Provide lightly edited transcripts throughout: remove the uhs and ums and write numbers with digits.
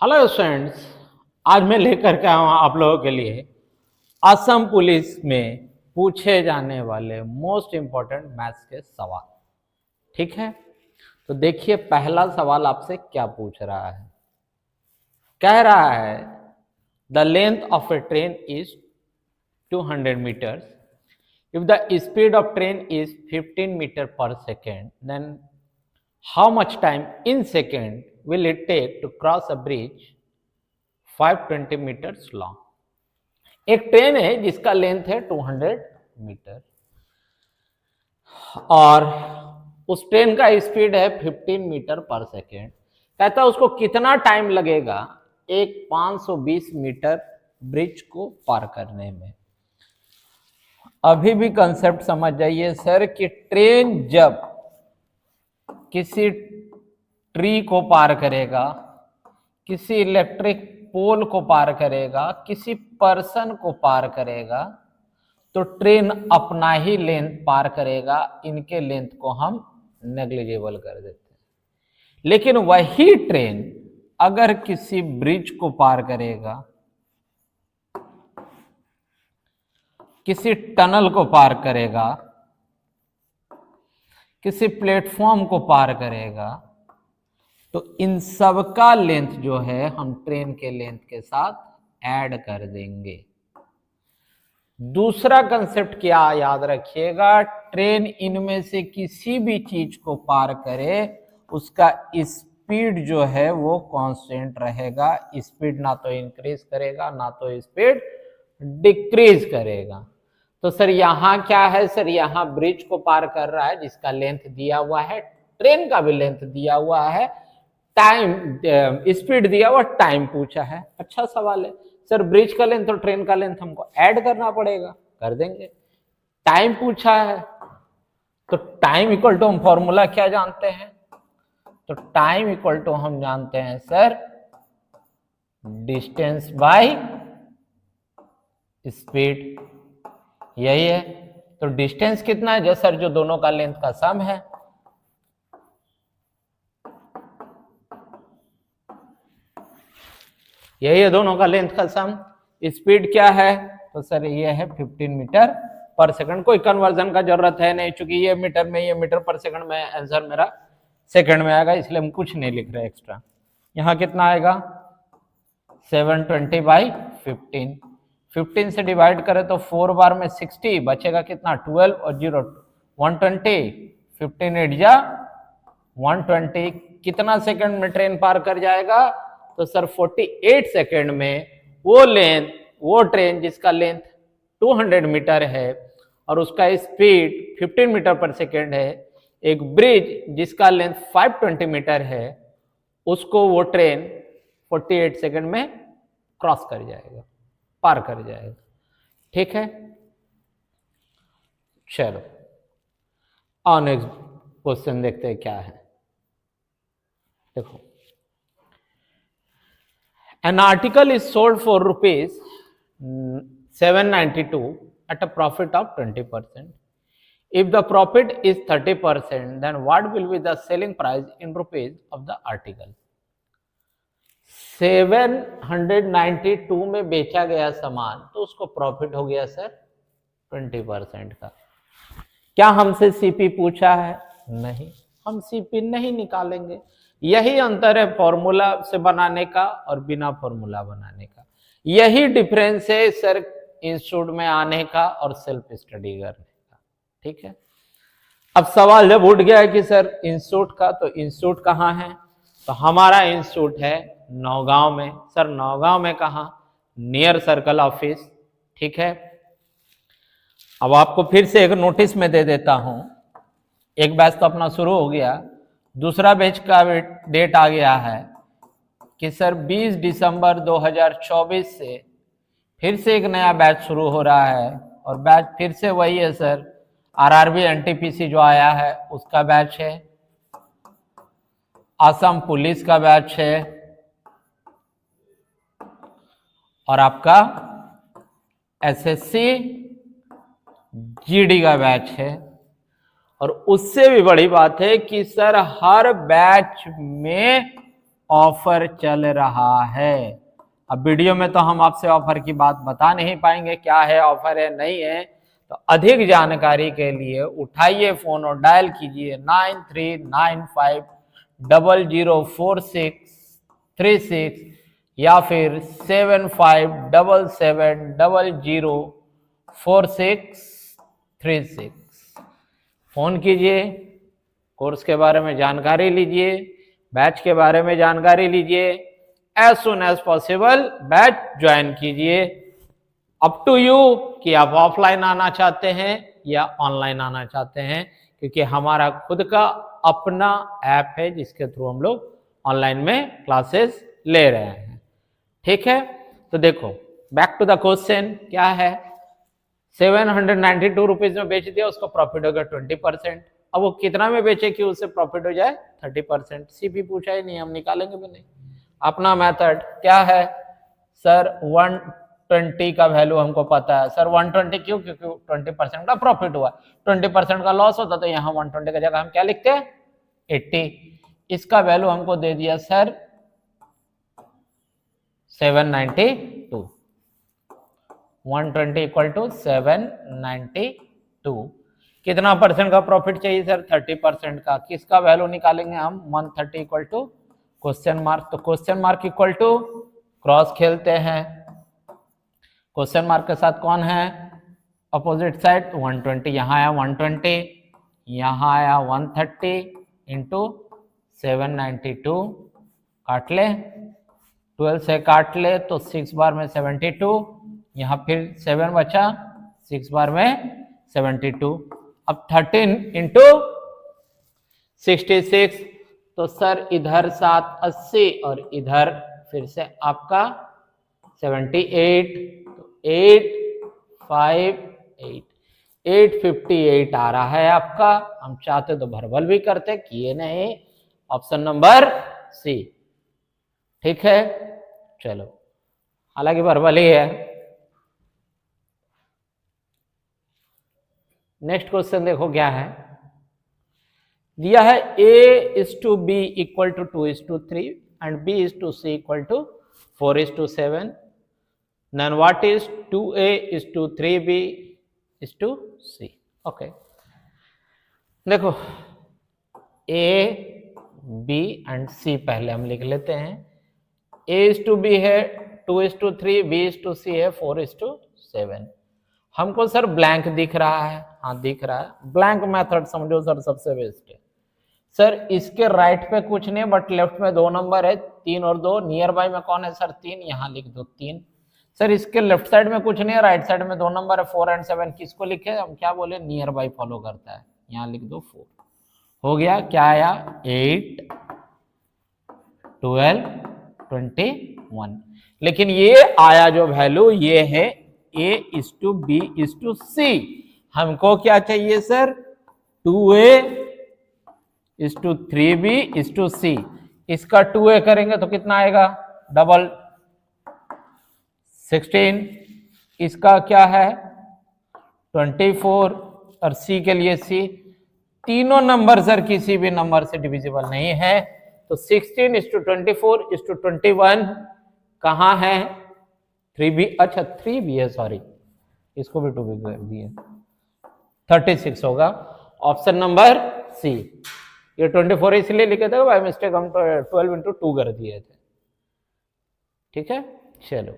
Hello students, आज मैं लेकर के आया हूँ आप लोगों के लिए असम पुलिस में पूछे जाने वाले मोस्ट इंपॉर्टेंट मैथ्स के सवाल। ठीक है, तो देखिए पहला सवाल आपसे क्या पूछ रहा है। कह रहा है the length of A train is 200 meters. If the speed of train is 15 meter per second, then how much time in second will it take to cross a bridge 520 meters long? एक train है जिसका length है 200 metre और उस train का speed है 15 metre पर second. कहता है उसको कितना टाइम लगेगा एक 520 मीटर ब्रिज को पार करने में। अभी भी कंसेप्ट समझ जाइए सर कि ट्रेन जब किसी ट्री को पार करेगा, किसी इलेक्ट्रिक पोल को पार करेगा, किसी पर्सन को पार करेगा, तो ट्रेन अपना ही लेंथ पार करेगा। इनके लेंथ को हम नेग्लिजिबल कर देते हैं। लेकिन वही ट्रेन अगर किसी ब्रिज को पार करेगा, किसी टनल को पार करेगा, किसी प्लेटफॉर्म को पार करेगा, तो इन सब का लेंथ जो है हम ट्रेन के लेंथ के साथ ऐड कर देंगे। दूसरा कंसेप्ट क्या याद रखिएगा, ट्रेन इनमें से किसी भी चीज को पार करे उसका स्पीड जो है वो कांस्टेंट रहेगा। स्पीड ना तो इंक्रीज करेगा ना तो स्पीड डिक्रीज करेगा। तो सर यहां क्या है, सर यहां ब्रिज को पार कर रहा है जिसका लेंथ दिया हुआ है, ट्रेन का भी लेंथ दिया हुआ है, टाइम स्पीड दिया हुआ, टाइम पूछा है। अच्छा सवाल है सर, ब्रिज का लेंथ और ट्रेन का लेंथ हमको ऐड करना पड़ेगा, कर देंगे। टाइम पूछा है तो टाइम इक्वल टू हम फॉर्मूला क्या जानते हैं, तो टाइम इक्वल टू हम जानते हैं सर डिस्टेंस बाय स्पीड। यही है, तो डिस्टेंस कितना है जो सर, जो दोनों का लेंथ का सम है। यही है दोनों का लेंथ का सम। स्पीड क्या है, तो सर ये है 15 मीटर पर सेकंड। कोई कन्वर्जन का जरूरत है नहीं, चूंकि ये मीटर में, ये मीटर पर सेकंड में, आंसर मेरा सेकंड में आएगा, इसलिए हम कुछ नहीं लिख रहे एक्स्ट्रा। यहां कितना आएगा 720 बाई 15। 15 से डिवाइड करें तो 4 बार में 60 बचेगा कितना 12 और 0 120। 15 8 जा 120। कितना सेकंड में ट्रेन पार कर जाएगा, तो सर 48 सेकंड में वो ट्रेन जिसका लेंथ 200 मीटर है और उसका स्पीड 15 मीटर पर सेकंड है, एक ब्रिज जिसका लेंथ 520 मीटर है, उसको वो ट्रेन 48 सेकंड में क्रॉस कर जाएगा, पार कर जाएगा। ठीक है, चलो और नेक्स्ट क्वेश्चन देखते हैं क्या है। देखो, an article is sold for rupees 792 at a profit of 20%. If the profit is 30%, then what will be the selling price in rupees of the article? 792 में बेचा गया सामान, तो उसको प्रॉफिट हो गया सर 20% का। क्या हमसे सीपी पूछा है? नहीं, हम सीपी नहीं निकालेंगे। यही अंतर है फॉर्मूला से बनाने का और बिना फॉर्मूला बनाने का। यही डिफरेंस है सर इंस्टीट्यूट में आने का और सेल्फ स्टडी करने का। ठीक है, अब सवाल जब उठ गया है कि सर इंस्टीट्यूट का, तो इंस्टीट्यूट कहाँ है, तो हमारा इंस्टीट्यूट है नौगांव में। सर नौगांव में कहाँ, नियर सर्कल ऑफिस। ठीक है, अब आपको फिर से एक नोटिस में दे देता हूं। एक बैच तो अपना शुरू हो गया, दूसरा बैच का डेट आ गया है कि सर 20 दिसंबर 2024 से फिर से एक नया बैच शुरू हो रहा है। और बैच फिर से वही है सर, आरआरबी एनटीपीसी जो आया है उसका बैच है, असम पुलिस का बैच है, और आपका एसएससी जीडी का बैच है। और उससे भी बड़ी बात है कि सर हर बैच में ऑफर चल रहा है। अब वीडियो में तो हम आपसे ऑफर की बात बता नहीं पाएंगे, क्या है ऑफर है नहीं है। तो अधिक जानकारी के लिए उठाइए फोन और डायल कीजिए 9395004636 या फिर 7577004636 फोन कीजिए, कोर्स के बारे में जानकारी लीजिए, बैच के बारे में जानकारी लीजिए, as soon as possible batch join कीजिए। अप टू यू कि आप ऑफलाइन आना चाहते हैं या ऑनलाइन आना चाहते हैं, क्योंकि हमारा खुद का अपना ऐप है जिसके थ्रू हम लोग ऑनलाइन में क्लासेस ले रहे हैं। ठीक है, तो देखो बैक टू द क्वेश्चन क्या है। 792 रुपीज में बेच दिया, उसको प्रॉफिट हो गया 20%। अब वो कितना में बेचे कि उससे प्रॉफिट हो जाए 30%। सीपी पूछा ही नहीं, हम निकालेंगे भी नहीं। अपना मेथड क्या है सर, 120 का वैल्यू हमको पता है सर। 120 क्यों? क्योंकि 20% का प्रॉफिट हुआ, 20% का लॉस होता तो यहाँ 120 का जगह हम क्या लिखते हैं 80। इसका वैल्यू हमको दे दिया सर 792। 120 equal to 792। कितना परसेंट का प्रॉफिट चाहिए सर? 30% का। किसका वैल्यू निकालेंगे हम? 130 इक्वल टू क्वेश्चन मार्क। तो question mark equal to cross खेलते हैं। क्वेश्चन मार्क के साथ कौन है अपोजिट साइड? 120। यहाँ आया 120, यहाँ आया 130 इंटू 792। काट ले, 12 से काट ले तो 6 बार में 72, यहाँ फिर 7 बचा, 6 बार में 72। अब 13 इंटू 66, तो सर इधर 780 और इधर फिर से आपका 78, तो 858 आ रहा है आपका। हम चाहते तो भरबल भी करते, किए नहीं। Option number C. ठीक है, चलो, हालांकि भरबल ही है। नेक्स्ट क्वेश्चन देखो क्या है दिया है। A/B equal to 2:3 and B/C equal to 4:7। Then what is 2A/3B/C? Okay, देखो A, B एंड C पहले हम लिख लेते हैं। A/B है 2:3, B/C है 4:7। हमको सर ब्लैंक दिख रहा है, हाँ दिख रहा है। ब्लैंक मेथड समझो सर सबसे बेस्ट है। सर इसके राइट पे कुछ नहीं, बट लेफ्ट में 2 नंबर है, 3 और 2। नियर बाय में कौन है सर? 3, यहाँ लिख दो 3। सर इसके लेफ्ट साइड में कुछ नहीं है, राइट साइड में 2 नंबर है 4 एंड 7। किसको लिखे? हम क्या बोले, नियर बाय फॉलो करता है, यहाँ लिख दो 4। हो गया, क्या आया 8, 12, 21। लेकिन ये आया जो वैल्यू ये है A/B/C। हमको क्या चाहिए सर? 2A/3B/C। इसका 2A करेंगे तो कितना आएगा? डबल 16। इसका क्या है 24 और C के लिए C। तीनों नंबर सर किसी भी नंबर से डिविजिबल नहीं है, तो 16:24:21 कहाँ है? 3B। अच्छा 3B है, सॉरी, इसको भी 2B कर दिए, 36 होगा। Option number C. ये 24 इसलिए लिखे थे बाय मिस्टेक, हम 12 इंटू 2 कर दिए थे। ठीक है, चलो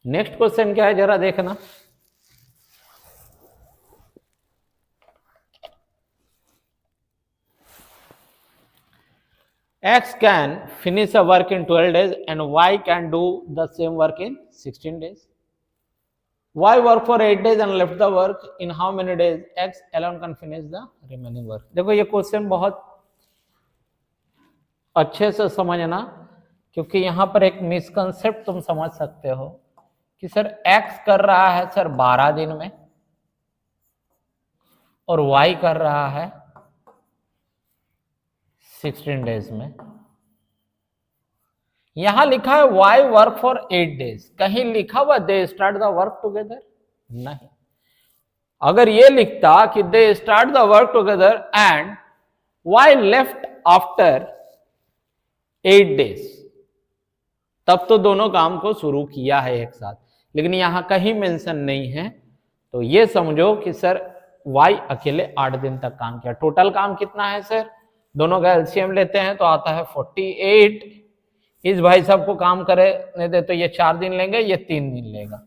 नेक्स्ट क्वेश्चन क्या है जरा देखना। X can finish a work in 12 days and Y can do the same work in 16 days. Y work for 8 days and left the work in how many days? X alone can finish the remaining work. देखो ये question बहुत अच्छे से समझना, क्योंकि यहाँ पर एक मिसकंसेप्ट तुम समझ सकते हो कि सर X कर रहा है सर 12 दिन में और Y कर रहा है 16 डेज में। यहां लिखा है Y वर्क फॉर 8 डेज, कहीं लिखा हुआ they start the work together? नहीं। अगर ये लिखता कि they start the work together and Y left after 8 days, तब तो दोनों काम को शुरू किया है एक साथ, लेकिन यहां कहीं मेंशन नहीं है। तो ये समझो कि सर वाई अकेले 8 दिन तक काम किया। टोटल काम कितना है सर, दोनों का एलसीएम लेते हैं तो आता है 48। इस भाई साहब को काम करने दे तो ये 4 दिन लेंगे, ये 3 दिन लेगा,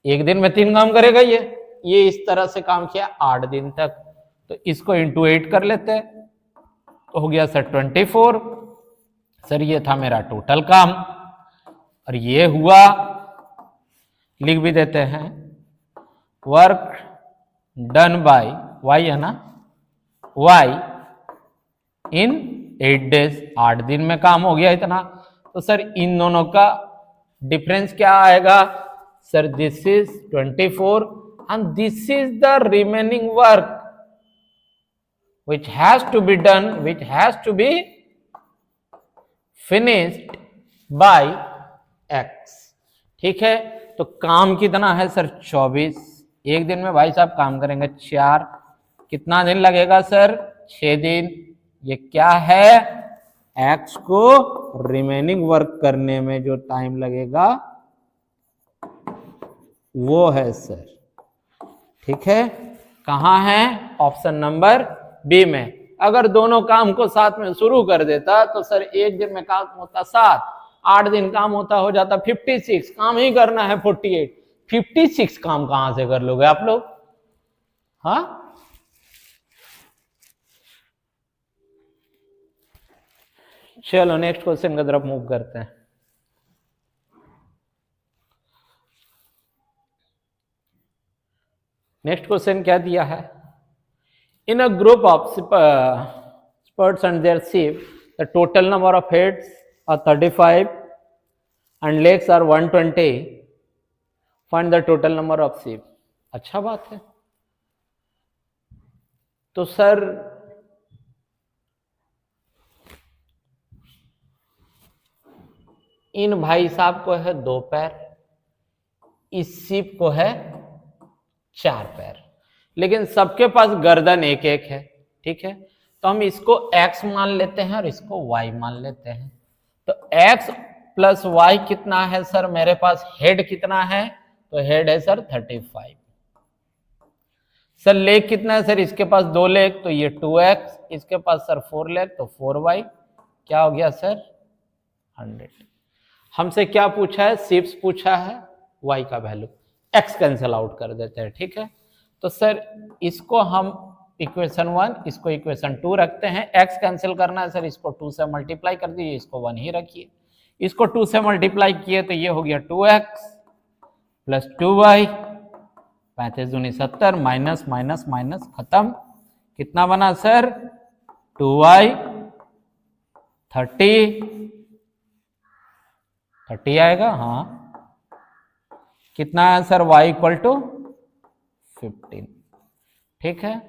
एक दिन में 3 काम करेगा ये इस तरह से काम किया 8 दिन तक। तो इसको इंटू 8 कर लेते हैं तो हो गया सर 24। सर ये था मेरा टोटल काम, और ये हुआ, लिख भी देते हैं, वर्क डन बाय वाई, है ना, वाई इन 8 days, 8 दिन में काम हो गया इतना। तो सर इन दोनों का डिफरेंस क्या आएगा sir, this is 24 and this is the remaining work which has to be done, which has to be finished by x। ठीक है, तो काम कितना है सर 24। एक दिन में भाई साहब काम करेंगे 4, कितना दिन लगेगा सर 6 दिन। ये क्या है, x को रिमेनिंग वर्क करने में जो टाइम लगेगा वो है सर। ठीक है, कहां है, ऑप्शन नंबर बी में। अगर दोनों काम को साथ में शुरू कर देता तो सर एक दिन में काम होता 7, 8 दिन काम होता हो जाता 56। काम ही करना है 48, 56 काम कहां से कर लोगे आप लोग, हाँ। चलो नेक्स्ट क्वेश्चन की तरफ मूव करते हैं। नेक्स्ट क्वेश्चन क्या दिया है, in a group of shepherds and their sheep, the total number of heads are 35 and legs are 120, find the total number of sheep। अच्छा बात है। तो सर इन भाई साहब को है 2 पैर, इस शीप को है 4 पैर, लेकिन सबके पास गर्दन एक एक है। ठीक है, तो हम इसको x मान लेते हैं और इसको y मान लेते हैं। तो x प्लस y कितना है सर, मेरे पास हेड कितना है, तो हेड है सर 35। सर लेग कितना है सर, इसके पास 2 लेग तो ये 2x, इसके पास सर 4 लेग तो 4y, क्या हो गया सर 100। हमसे क्या पूछा है, शिप्स पूछा है, y का वैल्यू, x कैंसिल आउट कर देते हैं। ठीक है, तो सर इसको हम इक्वेशन 1, इसको इक्वेशन 2 रखते हैं। x कैंसिल करना है सर, इसको 2 से मल्टीप्लाई कर दीजिए, इसको 1 ही रखिए। इसको 2 से मल्टीप्लाई किए तो ये हो गया 2x प्लस 2y, 35 दूनी 70, माइनस माइनस माइनस खत्म। कितना बना सर 2y 30 आएगा, हाँ। कितना है सर y इक्वल टू 15। ठीक है,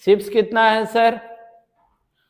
शिप्स कितना है सर